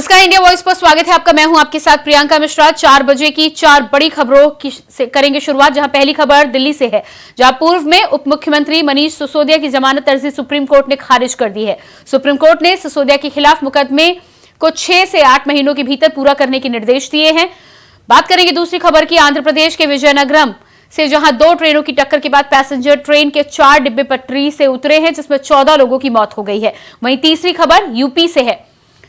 नमस्कार, India voice पर स्वागत है आपका। मैं हूं आपके साथ प्रियंका मिश्रा। 4 बजे की 4 बड़ी खबरों से करेंगे शुरुआत, जहां पहली खबर दिल्ली से है, जहां पूर्व में उप मुख्यमंत्री मनीष सिसोदिया की जमानत अर्जी सुप्रीम कोर्ट ने खारिज कर दी है। सुप्रीम कोर्ट ने सिसोदिया के खिलाफ मुकदमे को 6 से 8 महीनों के भीतर पूरा करने के निर्देश दिए हैं। बात करेंगे दूसरी खबर की, आंध्र प्रदेश के विजयनगरम से, जहां 2 ट्रेनों की टक्कर के बाद पैसेंजर ट्रेन के 4 डिब्बे पटरी से उतरे हैं, जिसमें 14 लोगों की मौत हो गई है। वहीं तीसरी खबर यूपी से है।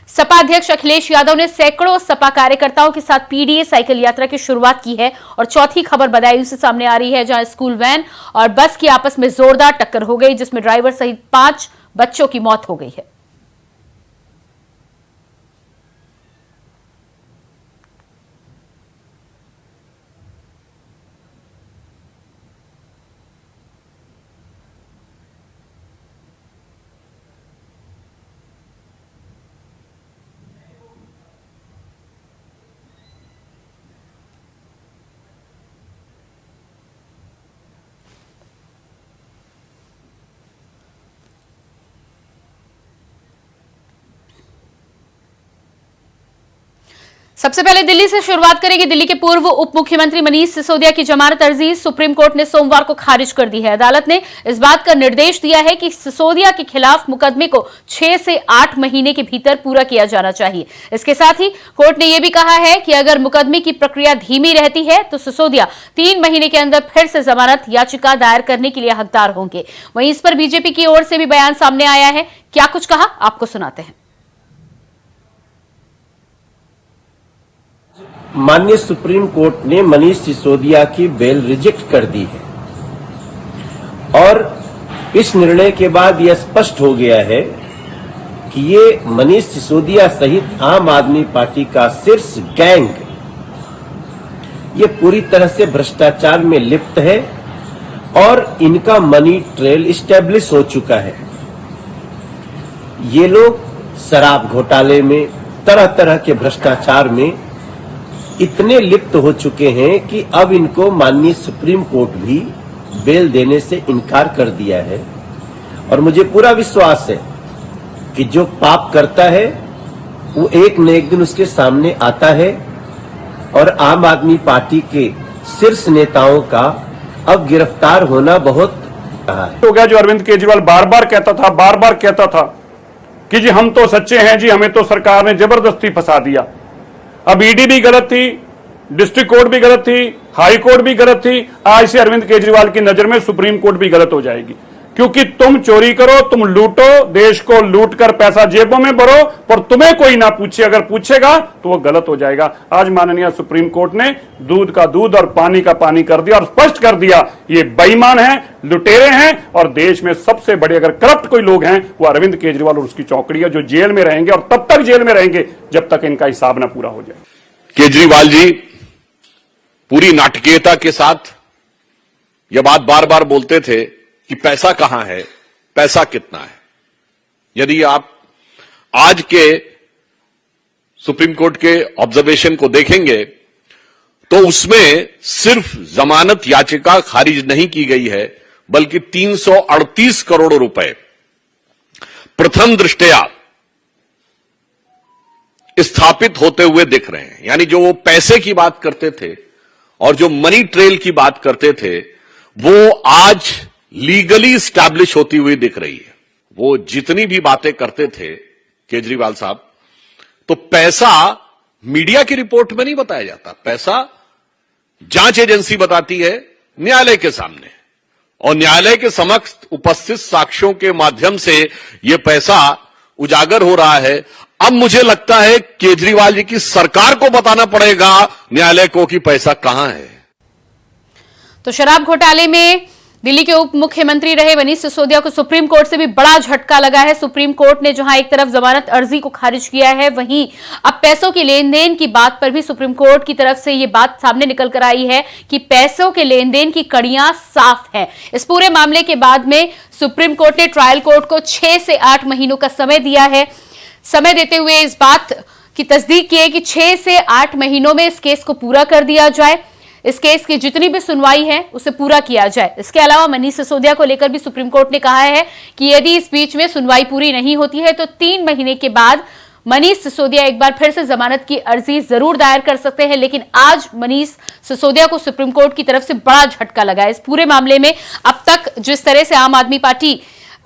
सपा अध्यक्ष अखिलेश यादव ने सैकड़ों सपा कार्यकर्ताओं के साथ पीडीए साइकिल यात्रा की शुरुआत की है। और चौथी खबर बदायूं से सामने आ रही है, जहां स्कूल वैन और बस की आपस में जोरदार टक्कर हो गई, जिसमें ड्राइवर सहित 5 बच्चों की मौत हो गई है। सबसे पहले दिल्ली से शुरुआत करेंगे। दिल्ली के पूर्व उप मुख्यमंत्री मनीष सिसोदिया की जमानत अर्जी सुप्रीम कोर्ट ने सोमवार को खारिज कर दी है। अदालत ने इस बात का निर्देश दिया है कि सिसोदिया के खिलाफ मुकदमे को 6 से 8 महीने के भीतर पूरा किया जाना चाहिए। इसके साथ ही कोर्ट ने यह भी कहा है कि अगर मुकदमे की प्रक्रिया धीमी रहती है तो सिसोदिया 3 महीने के अंदर फिर से जमानत याचिका दायर करने के लिए हकदार होंगे। वहीं इस पर बीजेपी की ओर से भी बयान सामने आया है। क्या कुछ कहा, आपको सुनाते हैं। माननीय सुप्रीम कोर्ट ने मनीष सिसोदिया की बेल रिजेक्ट कर दी है और इस निर्णय के बाद यह स्पष्ट हो गया है कि ये मनीष सिसोदिया सहित आम आदमी पार्टी का शीर्ष गैंग ये पूरी तरह से भ्रष्टाचार में लिप्त है और इनका मनी ट्रेल इस्टेब्लिश हो चुका है। ये लोग शराब घोटाले में, तरह तरह के भ्रष्टाचार में इतने लिप्त हो चुके हैं कि अब इनको माननीय सुप्रीम कोर्ट भी बेल देने से इनकार कर दिया है। और मुझे पूरा विश्वास है कि जो पाप करता है वो एक न एक दिन उसके सामने आता है और आम आदमी पार्टी के शीर्ष नेताओं का अब गिरफ्तार होना बहुत रहा है। हो गया जो अरविंद केजरीवाल बार बार कहता था कि जी हम तो सच्चे हैं, जी हमें तो सरकार ने जबरदस्ती फंसा दिया। अब ईडी भी गलत थी, डिस्ट्रिक्ट कोर्ट भी गलत थी, हाई कोर्ट भी गलत थी, आज से अरविंद केजरीवाल की नजर में सुप्रीम कोर्ट भी गलत हो जाएगी। क्योंकि तुम चोरी करो, तुम लूटो, देश को लूट कर पैसा जेबों में भरो, पर तुम्हें कोई ना पूछे, अगर पूछेगा तो वो गलत हो जाएगा। आज माननीय सुप्रीम कोर्ट ने दूध का दूध और पानी का पानी कर दिया और स्पष्ट कर दिया ये बेईमान हैं, लुटेरे हैं और देश में सबसे बड़े अगर करप्ट कोई लोग हैं वो अरविंद केजरीवाल और उसकी चौकड़ियां, जो जेल में रहेंगे और तब तक जेल में रहेंगे जब तक इनका हिसाब ना पूरा हो जाए। केजरीवाल जी पूरी नाटकीयता के साथ यह बात बार बार बोलते थे कि पैसा कहां है, पैसा कितना है। यदि आप आज के सुप्रीम कोर्ट के ऑब्जर्वेशन को देखेंगे तो उसमें सिर्फ जमानत याचिका खारिज नहीं की गई है, बल्कि 338 करोड़ रुपए प्रथम दृष्टया स्थापित होते हुए दिख रहे हैं। यानी जो वो पैसे की बात करते थे और जो मनी ट्रेल की बात करते थे वो आज लीगली स्टैब्लिश होती हुई दिख रही है। वो जितनी भी बातें करते थे केजरीवाल साहब, तो पैसा मीडिया की रिपोर्ट में नहीं बताया जाता, पैसा जांच एजेंसी बताती है न्यायालय के सामने और न्यायालय के समक्ष उपस्थित साक्ष्यों के माध्यम से यह पैसा उजागर हो रहा है। अब मुझे लगता है केजरीवाल जी की सरकार को बताना पड़ेगा न्यायालय को कि पैसा कहां है। तो शराब घोटाले में दिल्ली के उप मुख्यमंत्री रहे मनीष सिसोदिया को सुप्रीम कोर्ट से भी बड़ा झटका लगा है। सुप्रीम कोर्ट ने जहां एक तरफ जमानत अर्जी को खारिज किया है, वहीं अब पैसों के लेन देन की बात पर भी सुप्रीम कोर्ट की तरफ से यह बात सामने निकल कर आई है कि पैसों के लेन देन की कड़ियां साफ हैं। इस पूरे मामले के बाद में सुप्रीम कोर्ट ने ट्रायल कोर्ट को 6 से 8 महीनों का समय दिया है। समय देते हुए इस बात की तस्दीक की है कि 6 से 8 महीनों में इस केस को पूरा कर दिया जाए। इस केस की जितनी भी सुनवाई है उसे पूरा किया जाए। इसके अलावा मनीष सिसोदिया को लेकर भी सुप्रीम कोर्ट ने कहा है कि यदि इस बीच में सुनवाई पूरी नहीं होती है तो 3 महीने के बाद मनीष सिसोदिया एक बार फिर से जमानत की अर्जी जरूर दायर कर सकते हैं, लेकिन आज मनीष सिसोदिया को सुप्रीम कोर्ट की तरफ से बड़ा झटका लगा है। इस पूरे मामले में अब तक जिस तरह से आम आदमी पार्टी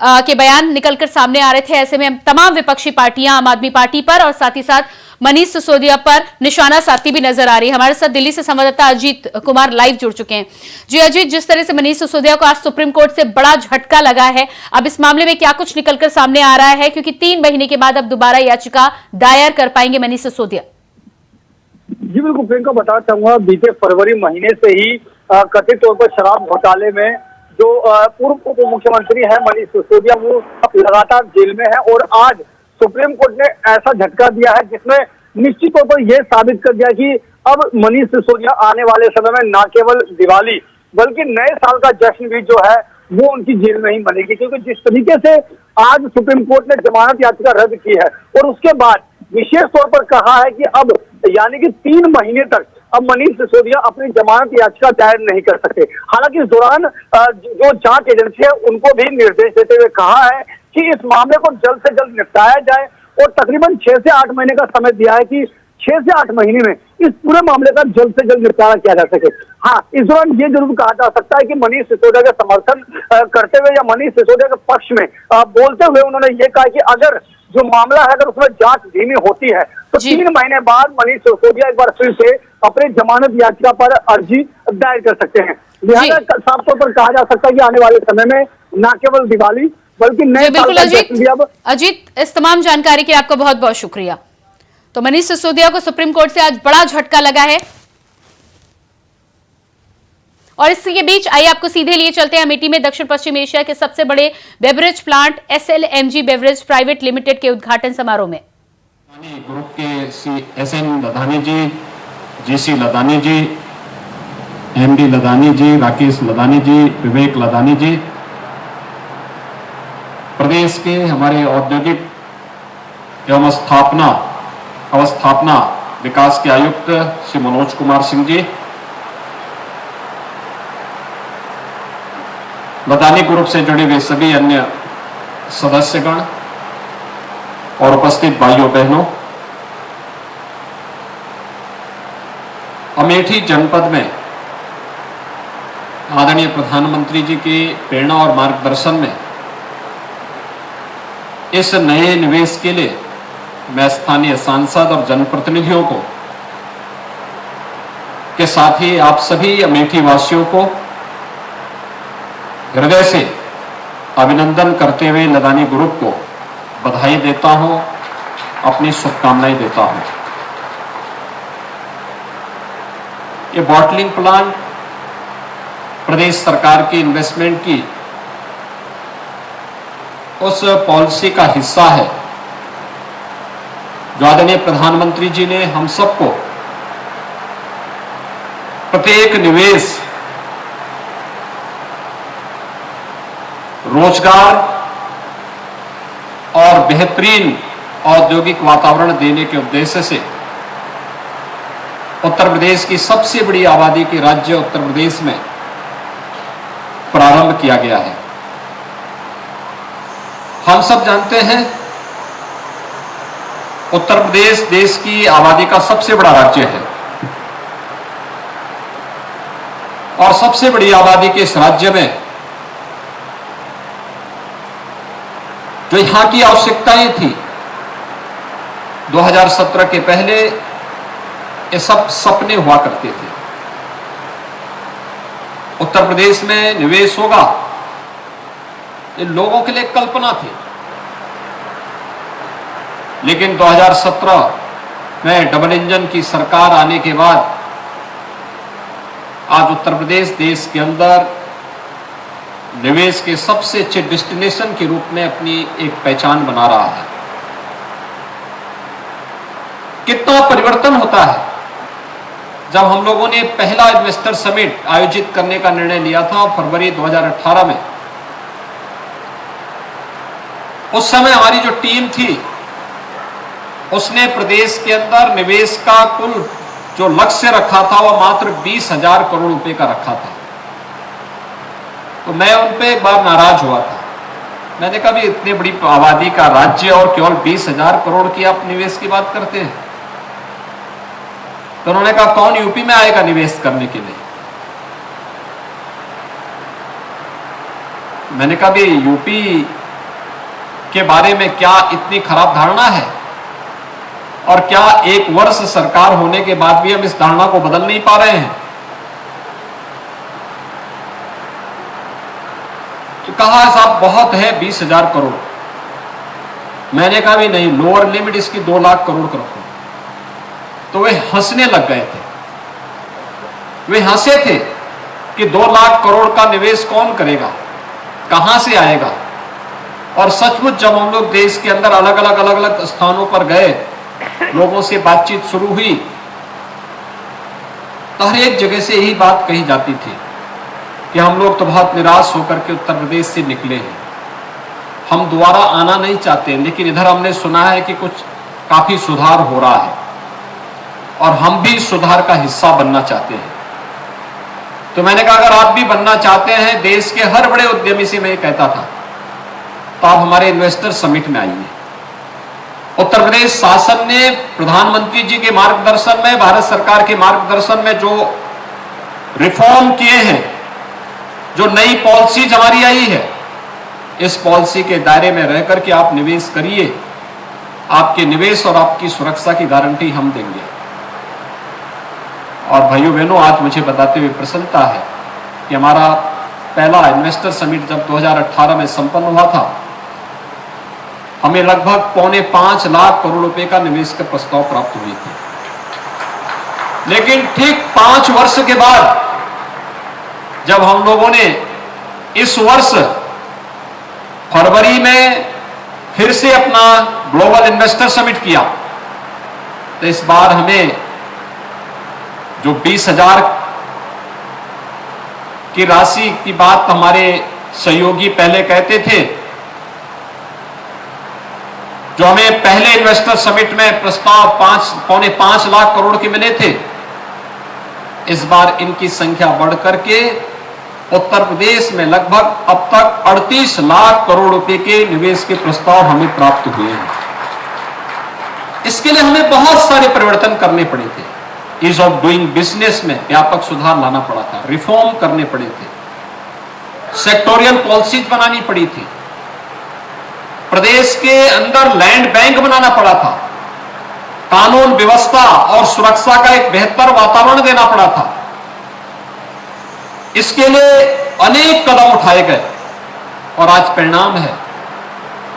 के बयान निकलकर सामने आ रहे थे, ऐसे में तमाम विपक्षी पार्टियां आम आदमी पार्टी पर और साथ ही साथ मनीष सिसोदिया पर निशाना साधती भी नजर आ रही है। हमारे साथ दिल्ली से संवाददाता अजीत कुमार लाइव जुड़ चुके हैं। जी अजीत, जिस तरह से मनीष सिसोदिया को आज सुप्रीम कोर्ट से बड़ा झटका लगा है, अब इस मामले में क्या कुछ निकलकर सामने आ रहा है, क्योंकि 3 महीने के बाद अब दोबारा याचिका दायर कर पाएंगे मनीष सिसोदिया? जी बिल्कुल प्रियंका, बताना चाहूंगा बीते फरवरी महीने से ही कथित तौर पर शराब घोटाले में जो पूर्व उप मुख्यमंत्री है मनीष सिसोदिया, वो लगातार जेल में है और आज सुप्रीम कोर्ट ने ऐसा झटका दिया है जिसमें निश्चित तौर पर यह साबित कर दिया कि अब मनीष सिसोदिया आने वाले समय में न केवल दिवाली बल्कि नए साल का जश्न भी जो है वो उनकी जेल में ही मनेगी, क्योंकि जिस तरीके से आज सुप्रीम कोर्ट ने जमानत याचिका रद्द की है और उसके बाद विशेष तौर पर कहा है कि अब यानी कि 3 महीने तक अब मनीष सिसोदिया अपनी जमानत याचिका दायर नहीं कर सकते। हालांकि इस दौरान जो जांच एजेंसी है उनको भी निर्देश देते हुए कहा है कि इस मामले को जल्द से जल्द निपटाया जाए और तकरीबन 6 से 8 महीने का समय दिया है कि 6 से 8 महीने में इस पूरे मामले का जल्द से जल्द निपटारा किया जा सके। हाँ, इस दौरान ये जरूर कहा जा सकता है कि मनीष सिसोदिया का समर्थन करते हुए या मनीष सिसोदिया के पक्ष में बोलते हुए उन्होंने ये कहा कि अगर जो मामला है अगर उसमें जांच धीमी होती है तो 3 महीने बाद मनीष सिसोदिया एक बार फिर से अपने जमानत याचिका पर अर्जी दायर कर सकते हैं। लिहाजा साफ तौर पर कहा जा सकता है कि आने वाले समय में न केवल दिवाली बल्कि नए साल का जश्न भी अब। अजीत, इस तमाम जानकारी के लिए आपका बहुत बहुत शुक्रिया। तो मनीष सिसोदिया को सुप्रीम कोर्ट से आज बड़ा झटका लगा है और इसके बीच आइए आपको सीधे लिए चलते हैं अमेठी में दक्षिण पश्चिम एशिया के सबसे बड़े beverage plant SLMG beverage private limited के उद्घाटन समारोह में। ग्रुप के SN लधानी जी, GC लधानी जी, MD लधानी जी, राकेश लधानी जी, विवेक लधानी जी, प्रदेश के हमारे औद्योगिक एवं अवस्थापना विकास के आयुक्त श्री मनोज कुमार सिंह जी, लधानी ग्रुप से जुड़े हुए सभी अन्य सदस्यगण और उपस्थित भाइयों बहनों, अमेठी जनपद में आदरणीय प्रधानमंत्री जी की प्रेरणा और मार्गदर्शन में इस नए निवेश के लिए मैं स्थानीय सांसद और जनप्रतिनिधियों को के साथ ही आप सभी अमेठी वासियों को हृदय से अभिनंदन करते हुए लधानी ग्रुप को बधाई देता हूं, अपनी शुभकामनाएं देता हूं। ये बॉटलिंग प्लांट प्रदेश सरकार की इन्वेस्टमेंट की उस पॉलिसी का हिस्सा है जो आदरणीय प्रधानमंत्री जी ने हम सबको प्रत्येक निवेश, रोजगार और बेहतरीन औद्योगिक वातावरण देने के उद्देश्य से उत्तर प्रदेश की सबसे बड़ी आबादी के राज्य उत्तर प्रदेश में प्रारंभ किया गया है। हम सब जानते हैं उत्तर प्रदेश देश की आबादी का सबसे बड़ा राज्य है और सबसे बड़ी आबादी के इस राज्य में जो यहां की आवश्यकताएं थी 2017 के पहले, ये सब सपने हुआ करते थे। उत्तर प्रदेश में निवेश होगा, ये लोगों के लिए कल्पना थी, लेकिन 2017 में डबल इंजन की सरकार आने के बाद आज उत्तर प्रदेश देश के अंदर निवेश के सबसे अच्छे डेस्टिनेशन के रूप में अपनी एक पहचान बना रहा है। कितना परिवर्तन होता है जब हम लोगों ने पहला इन्वेस्टर समिट आयोजित करने का निर्णय लिया था फरवरी 2018 में। उस समय हमारी जो टीम थी उसने प्रदेश के अंदर निवेश का कुल जो लक्ष्य रखा था वह मात्र 20,000 करोड़ रुपए का रखा था। तो मैं उन पे एक बार नाराज हुआ था मैंने कहा भी इतनी बड़ी आबादी का राज्य और केवल 20,000 करोड़ की आप निवेश की बात करते हैं। तो उन्होंने कहा कौन यूपी में आएगा निवेश करने के लिए। मैंने कहा भी यूपी के बारे में क्या इतनी खराब धारणा है, और क्या 1 वर्ष सरकार होने के बाद भी हम इस धारणा को बदल नहीं पा रहे हैं। तो कहा साहब बहुत है 20,000 करोड़। मैंने कहा भी नहीं, लोअर लिमिट इसकी 2 लाख करोड़ कर रखो। तो वे हंसने लग गए थे। वे हंसे थे कि 2 लाख करोड़ का निवेश कौन करेगा, कहां से आएगा। और सचमुच जब हम लोग देश के अंदर अलग अलग स्थानों पर गए, लोगों से बातचीत शुरू हुई, तो हर एक जगह से यही बात कही जाती थी कि हम लोग तो बहुत निराश होकर के उत्तर प्रदेश से निकले हैं, हम दोबारा आना नहीं चाहते, लेकिन इधर हमने सुना है कि कुछ काफी सुधार हो रहा है और हम भी सुधार का हिस्सा बनना चाहते हैं। तो मैंने कहा अगर आप भी बनना चाहते हैं, देश के हर बड़े उद्यमी से मैं ये कहता था, तो आप हमारे इन्वेस्टर समिट में आइए। उत्तर प्रदेश शासन ने प्रधानमंत्री जी के मार्गदर्शन में, भारत सरकार के मार्गदर्शन में जो रिफॉर्म किए हैं, जो नई पॉलिसीज हमारी आई है, इस पॉलिसी के दायरे में रहकर के आप निवेश करिए, आपके निवेश और आपकी सुरक्षा की गारंटी हम देंगे। और भाइयों बहनों, आज मुझे बताते हुए प्रसन्नता है कि हमारा पहला इन्वेस्टर समिट जब 2018 में संपन्न हुआ था, हमें लगभग 4.25 लाख करोड़ रुपए का निवेश का प्रस्ताव प्राप्त हुए थे। लेकिन ठीक 5 वर्ष के बाद जब हम लोगों ने इस वर्ष फरवरी में फिर से अपना ग्लोबल इन्वेस्टर समिट किया, तो इस बार हमें जो 20,000 की राशि की बात हमारे सहयोगी पहले कहते थे, जो हमें पहले इन्वेस्टर समिट में प्रस्ताव 5.25 लाख करोड़ के मिले थे, इस बार इनकी संख्या बढ़ करके उत्तर प्रदेश में लगभग अब तक 38 लाख करोड़ रुपए के निवेश के प्रस्ताव हमें प्राप्त हुए हैं। इसके लिए हमें बहुत सारे परिवर्तन करने पड़े थे। ईज ऑफ डूइंग बिजनेस में व्यापक सुधार लाना पड़ा था, रिफॉर्म करने पड़े थे, सेक्टोरियल पॉलिसीज बनानी पड़ी थी, प्रदेश के अंदर लैंड बैंक बनाना पड़ा था, कानून व्यवस्था और सुरक्षा का एक बेहतर वातावरण देना पड़ा था। इसके लिए अनेक कदम उठाए गए और आज परिणाम है।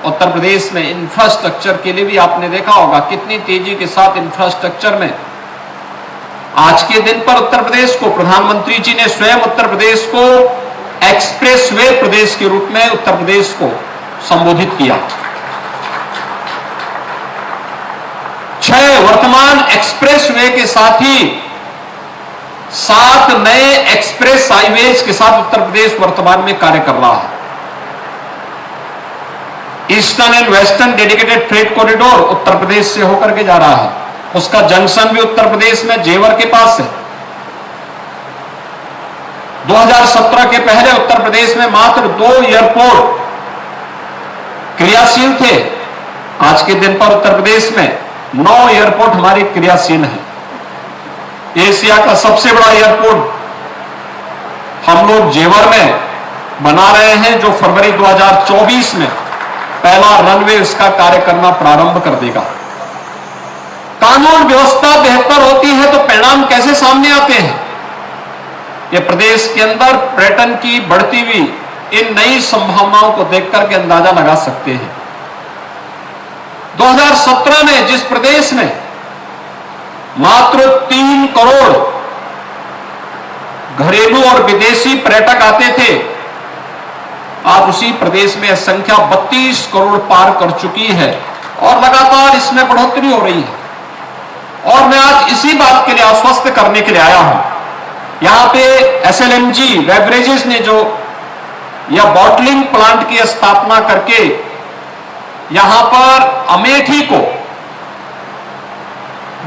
उत्तर प्रदेश में इंफ्रास्ट्रक्चर के लिए भी आपने देखा होगा कितनी तेजी के साथ इंफ्रास्ट्रक्चर में आज के दिन पर उत्तर प्रदेश को प्रधानमंत्री जी ने स्वयं उत्तर प्रदेश को एक्सप्रेसवे प्रदेश के रूप में उत्तर प्रदेश को संबोधित किया। 6 वर्तमान एक्सप्रेसवे के साथ ही 7 नए एक्सप्रेस हाईवेज के साथ उत्तर प्रदेश वर्तमान में कार्य कर रहा है। Eastern and western dedicated freight corridor Uttar Pradesh से होकर के जा रहा है, उसका जंक्शन भी उत्तर प्रदेश में जेवर के पास है। 2017 के पहले उत्तर प्रदेश में मात्र 2 एयरपोर्ट क्रियाशील थे, आज के दिन पर उत्तर प्रदेश में 9 एयरपोर्ट हमारे क्रियाशील हैं। एशिया का सबसे बड़ा एयरपोर्ट हम लोग जेवर में बना रहे हैं, जो फरवरी 2024 में पहला रनवे इसका कार्य करना प्रारंभ कर देगा। कानून व्यवस्था बेहतर होती है तो परिणाम कैसे सामने आते हैं, ये प्रदेश के अंदर पर्यटन की बढ़ती हुई इन नई संभावनाओं को देखकर के अंदाजा लगा सकते हैं। 2017 में जिस प्रदेश में मात्र 3 करोड़ घरेलू और विदेशी पर्यटक आते थे, आज उसी प्रदेश में संख्या 32 करोड़ पार कर चुकी है और लगातार इसमें बढ़ोतरी हो रही है। और मैं आज इसी बात के लिए आश्वस्त करने के लिए आया हूं, यहां पे एसएलएमजी बेवरेजेस ने जो या बॉटलिंग प्लांट की स्थापना करके यहां पर अमेठी को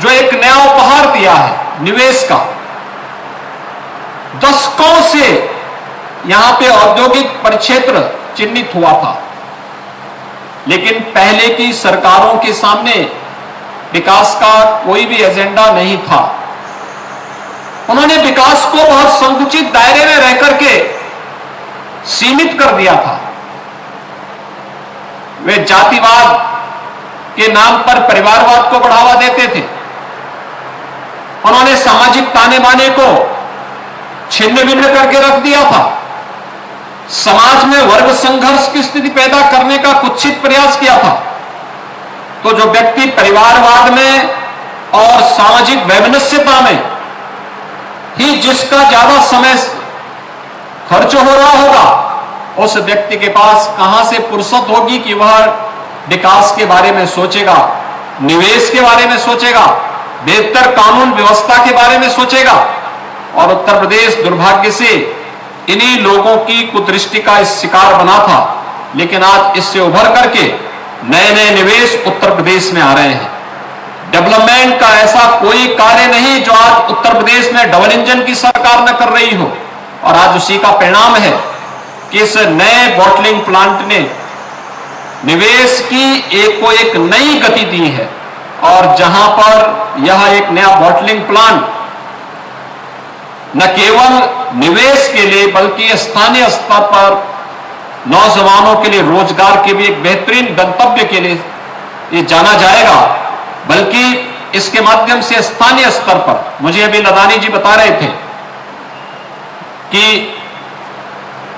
जो एक नया उपहार दिया है निवेश का, दशकों से यहां पे औद्योगिक परिक्षेत्र चिन्हित हुआ था, लेकिन पहले की सरकारों के सामने विकास का कोई भी एजेंडा नहीं था। उन्होंने विकास को बहुत संकुचित दायरे में रह करके सीमित कर दिया था। वे जातिवाद के नाम पर परिवारवाद को बढ़ावा देते थे। उन्होंने सामाजिक ताने बाने को छिन्न भिन्न करके रख दिया था। समाज में वर्ग संघर्ष की स्थिति पैदा करने का कुत्सित प्रयास किया था। तो जो व्यक्ति परिवारवाद में और सामाजिक वैमनस्यता में ही जिसका ज्यादा समय खर्च हो रहा होगा, उस व्यक्ति के पास कहां से फुर्सत होगी कि वह विकास के बारे में सोचेगा, निवेश के बारे में सोचेगा, बेहतर कानून व्यवस्था के बारे में सोचेगा। और उत्तर प्रदेश दुर्भाग्य से इन्हीं लोगों की कुदृष्टि का इस शिकार बना था। लेकिन आज इससे उभर करके नए नए निवेश उत्तर प्रदेश में आ रहे हैं। डेवलपमेंट का ऐसा कोई कार्य नहीं जो आज उत्तर प्रदेश में डबल इंजन की सरकार न कर रही हो। और आज उसी का परिणाम है कि इस नए बॉटलिंग प्लांट ने निवेश की एक नई गति दी है। और जहां पर यह एक नया बॉटलिंग प्लांट न केवल निवेश के लिए बल्कि स्थानीय स्तर पर नौजवानों के लिए रोजगार के भी एक बेहतरीन गंतव्य के लिए ये जाना जाएगा, बल्कि इसके माध्यम से स्थानीय स्तर पर, मुझे अभी लदानी जी बता रहे थे कि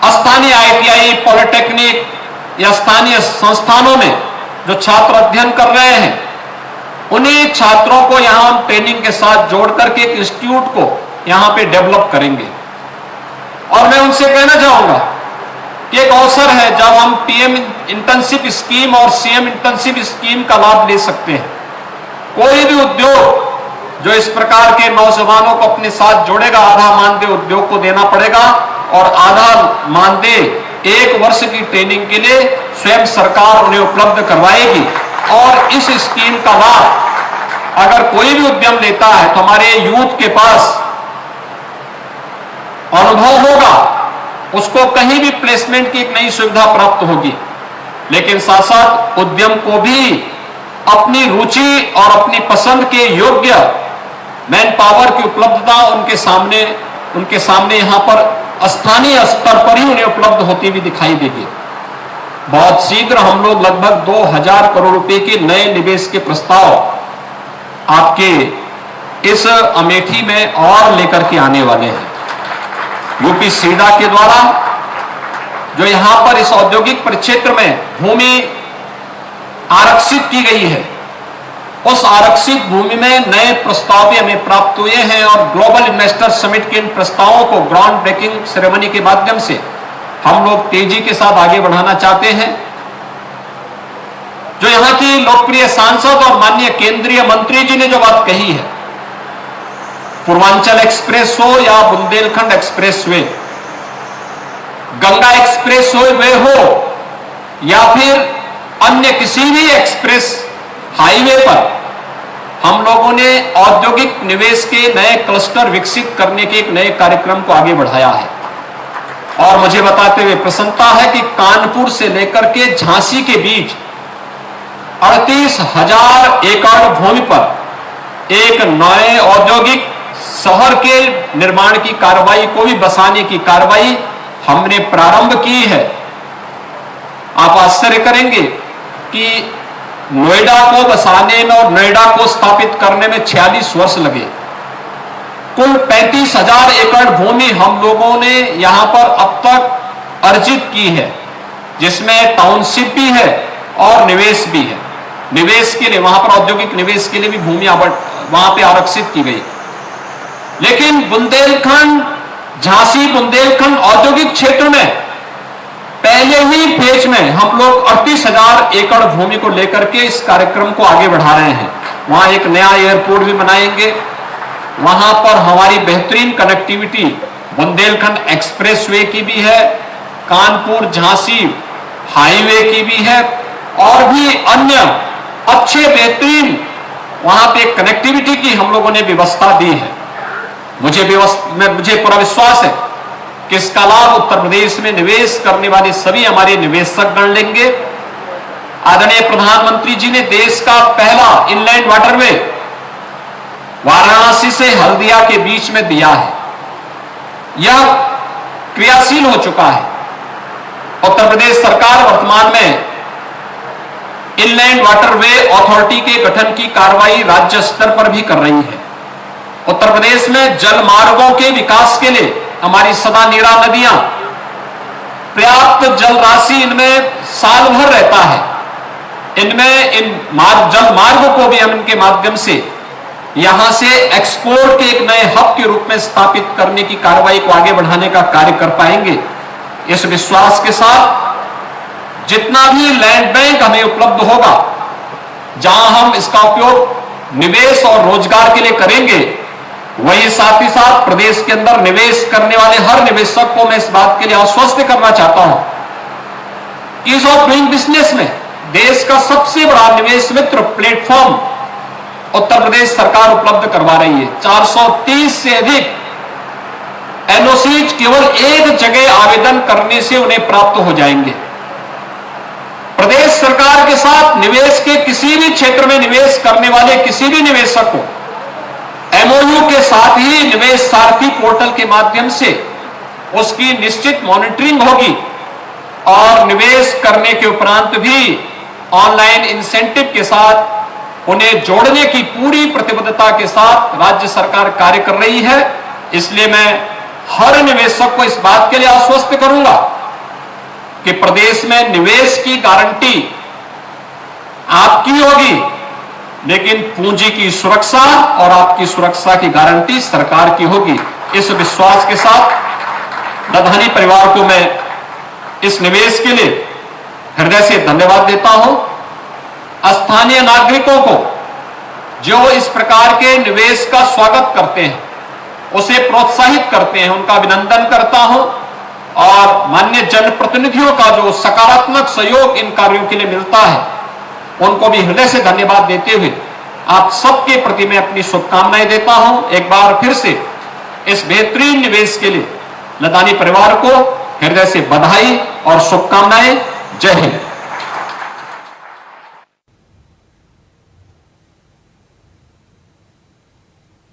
स्थानीय ITI, पॉलिटेक्निक या स्थानीय संस्थानों में जो छात्र अध्ययन कर रहे हैं, उन्हीं छात्रों को यहां हम ट्रेनिंग के साथ जोड़ करके एक इंस्टीट्यूट को यहां पे डेवलप करेंगे। और मैं उनसे कहना चाहूंगा कि एक अवसर है जब हम PM इंटर्नशिप स्कीम और CM इंटर्नशिप स्कीम का लाभ ले सकते हैं। कोई भी उद्योग जो इस प्रकार के नौजवानों को अपने साथ जोड़ेगा, आधा मानदेय उद्योग को देना पड़ेगा और आधा मानदेय 1 वर्ष की ट्रेनिंग के लिए स्वयं सरकार उन्हें उपलब्ध करवाएगी। और इस स्कीम का लाभ अगर कोई भी उद्यम लेता है तो हमारे यूथ के पास अनुभव होगा, उसको कहीं भी प्लेसमेंट की एक नई सुविधा प्राप्त होगी। लेकिन साथ साथ उद्यम को भी अपनी रुचि और अपनी पसंद के योग्य मैन पावर की उपलब्धता उनके सामने यहां पर स्थानीय स्तर पर ही उन्हें उपलब्ध होती हुई दिखाई देगी। बहुत शीघ्र हम लोग लगभग 2000 करोड़ रुपए के नए निवेश के प्रस्ताव आपके इस अमेठी में और लेकर के आने वाले हैं। यूपी सीडा के द्वारा जो यहां पर इस औद्योगिक परिक्षेत्र में भूमि आरक्षित की गई है, उस आरक्षित भूमि में नए प्रस्ताव भी हमें प्राप्त हुए हैं। और ग्लोबल इन्वेस्टर समिट के इन प्रस्तावों को ग्राउंड ब्रेकिंग सेरेमनी के माध्यम से हम लोग तेजी के साथ आगे बढ़ाना चाहते हैं। जो यहां की लोकप्रिय सांसद और माननीय केंद्रीय मंत्री जी ने जो बात कही है, पूर्वांचल एक्सप्रेस हो या Bundelkhand express way, Ganga express way हो या फिर अन्य किसी भी एक्सप्रेस हाईवे पर, हम लोगों ने औद्योगिक निवेश के नए क्लस्टर विकसित करने के एक नए कार्यक्रम को आगे बढ़ाया है। और मुझे बताते हुए प्रसन्नता है कि कानपुर से लेकर के झांसी के बीच 38,000 एकड़ भूमि पर एक नए औद्योगिक शहर के निर्माण की कार्रवाई को भी बसाने की कार्रवाई हमने प्रारंभ की है। आप आश्चर्य करेंगे कि नोएडा को बसाने में और नोएडा को स्थापित करने में 46 वर्ष लगे। कुल 35,000 एकड़ भूमि हम लोगों ने यहां पर अब तक अर्जित की है, जिसमें टाउनशिप भी है और निवेश भी है। निवेश के लिए वहां पर औद्योगिक निवेश के लिए भी भूमि वहां पे आरक्षित की गई। लेकिन बुंदेलखंड, झांसी बुंदेलखंड औद्योगिक क्षेत्र में पहले ही फेज में हम लोग 38,000 एकड़ भूमि को लेकर के इस कार्यक्रम को आगे बढ़ा रहे हैं। वहां एक नया एयरपोर्ट भी बनाएंगे। वहां पर हमारी बेहतरीन कनेक्टिविटी बुंदेलखंड एक्सप्रेसवे की भी है, कानपुर झांसी हाईवे की भी है और भी अन्य अच्छे बेहतरीन वहां पे कनेक्टिविटी की हम लोगों ने व्यवस्था दी है। मुझे पूरा विश्वास है कि इसका लाभ उत्तर प्रदेश में निवेश करने वाले सभी हमारे निवेशक गण लेंगे। आदरणीय प्रधानमंत्री जी ने देश का पहला इनलैंड वाटरवे वाराणसी से हल्दिया के बीच में दिया है। यह क्रियाशील हो चुका है। उत्तर प्रदेश सरकार वर्तमान में इनलैंड वाटरवे अथॉरिटी के गठन की कार्रवाई राज्य स्तर पर भी कर रही है। उत्तर प्रदेश में जल मार्गों के विकास के लिए हमारी सदा नीरा नदियां, पर्याप्त जल राशि इनमें साल भर रहता है। इनमें इन जल मार्गों को भी हम इनके माध्यम से यहां से एक्सपोर्ट के एक नए हब के रूप में स्थापित करने की कार्रवाई को आगे बढ़ाने का कार्य कर पाएंगे। इस विश्वास के साथ जितना भी लैंड बैंक हमें उपलब्ध होगा, जहां हम इसका उपयोग निवेश और रोजगार के लिए करेंगे, वही साथ ही साथ प्रदेश के अंदर निवेश करने वाले हर निवेशक को मैं इस बात के लिए आश्वस्त करना चाहता हूं कि ईज ऑफ डूइंग बिजनेस में देश का सबसे बड़ा निवेश मित्र प्लेटफॉर्म उत्तर प्रदेश सरकार उपलब्ध करवा रही है। 430 से अधिक एनओसी केवल एक जगह आवेदन करने से उन्हें प्राप्त हो जाएंगे। प्रदेश सरकार के साथ निवेश के किसी भी क्षेत्र में निवेश करने वाले किसी भी निवेशक को एमओयू के साथ ही निवेश सारथी पोर्टल के माध्यम से उसकी निश्चित मॉनिटरिंग होगी और निवेश करने के उपरांत भी ऑनलाइन इंसेंटिव के साथ उन्हें जोड़ने की पूरी प्रतिबद्धता के साथ राज्य सरकार कार्य कर रही है। इसलिए मैं हर निवेशक को इस बात के लिए आश्वस्त करूंगा कि प्रदेश में निवेश की गारंटी आपकी होगी, लेकिन पूंजी की सुरक्षा और आपकी सुरक्षा की गारंटी सरकार की होगी। इस विश्वास के साथ लधानी परिवार को मैं इस निवेश के लिए हृदय से धन्यवाद देता हूं। स्थानीय नागरिकों को जो इस प्रकार के निवेश का स्वागत करते हैं, उसे प्रोत्साहित करते हैं, उनका अभिनंदन करता हूं और माननीय जनप्रतिनिधियों का जो सकारात्मक सहयोग इन कार्यों के लिए मिलता है, उनको भी हृदय से धन्यवाद देते हुए आप सबके प्रति मैं अपनी शुभकामनाएं देता हूं। एक बार फिर से इस बेहतरीन निवेश के लिए लदानी परिवार को हृदय से बधाई और शुभकामनाएं। जय हिंद।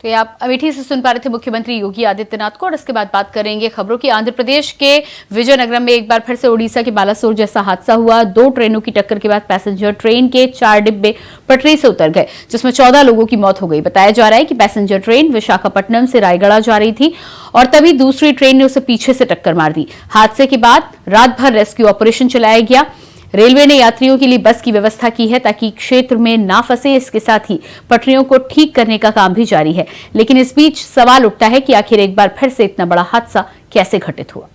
तो ये आप अमेठी से सुन पा रहे थे मुख्यमंत्री योगी आदित्यनाथ को। और इसके बाद बात करेंगे खबरों की। आंध्र प्रदेश के विजयनगरम में एक बार फिर से ओडिशा के बालासोर जैसा हादसा हुआ। 2 ट्रेनों की टक्कर के बाद पैसेंजर ट्रेन के 4 डिब्बे पटरी से उतर गए, जिसमें 14 लोगों की मौत हो गई। बताया जा रहा है कि पैसेंजर ट्रेन विशाखापट्टनम से रायगढ़ जा रही थी और तभी दूसरी ट्रेन ने उसे पीछे से टक्कर मार दी। हादसे के बाद रात भर रेस्क्यू ऑपरेशन चलाया गया। रेलवे ने यात्रियों के लिए बस की व्यवस्था की है ताकि क्षेत्र में ना फंसे। इसके साथ ही पटरियों को ठीक करने का काम भी जारी है। लेकिन इस बीच सवाल उठता है कि आखिर एक बार फिर से इतना बड़ा हादसा कैसे घटित हुआ।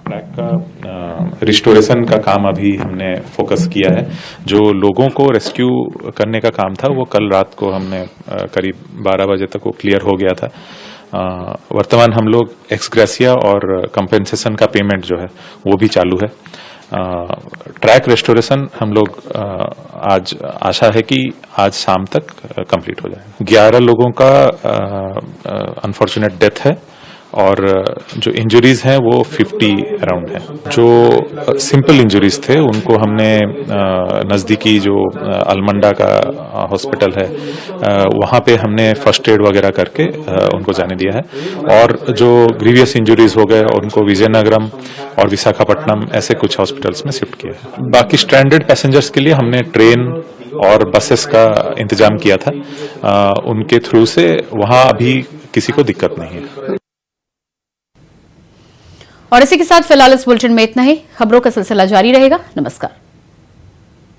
ट्रैक का रिस्टोरेशन का काम अभी हमने फोकस किया है। जो लोगों को रेस्क्यू करने का काम था वो कल रात को हमने करीब 12 बजे तक वो क्लियर हो गया था। वर्तमान हम लोग एक्सग्रेसिया और कंपेंसेशन का पेमेंट जो है वो भी चालू है। ट्रैक रेस्टोरेशन हम लोग आज आशा है कि आज शाम तक कंप्लीट हो जाएगा। 11 लोगों का अनफॉर्चुनेट डेथ है और जो इंजरीज हैं वो 50 अराउंड है। जो सिंपल इंजरीज थे उनको हमने नज़दीकी जो अलमंडा का हॉस्पिटल है वहाँ पे हमने फर्स्ट एड वगैरह करके उनको जाने दिया है। और जो ग्रीवियस इंजरीज हो गए उनको विजयनगरम और विशाखापट्टनम ऐसे कुछ हॉस्पिटल्स में शिफ्ट किया है। बाकी स्ट्रैंडेड पैसेंजर्स के लिए हमने ट्रेन और बसेस का इंतजाम किया था। उनके थ्रू से वहाँ अभी किसी को दिक्कत नहीं है। और इसी के साथ फिलहाल इस बुलेटिन में इतना ही। खबरों का सिलसिला जारी रहेगा। नमस्कार।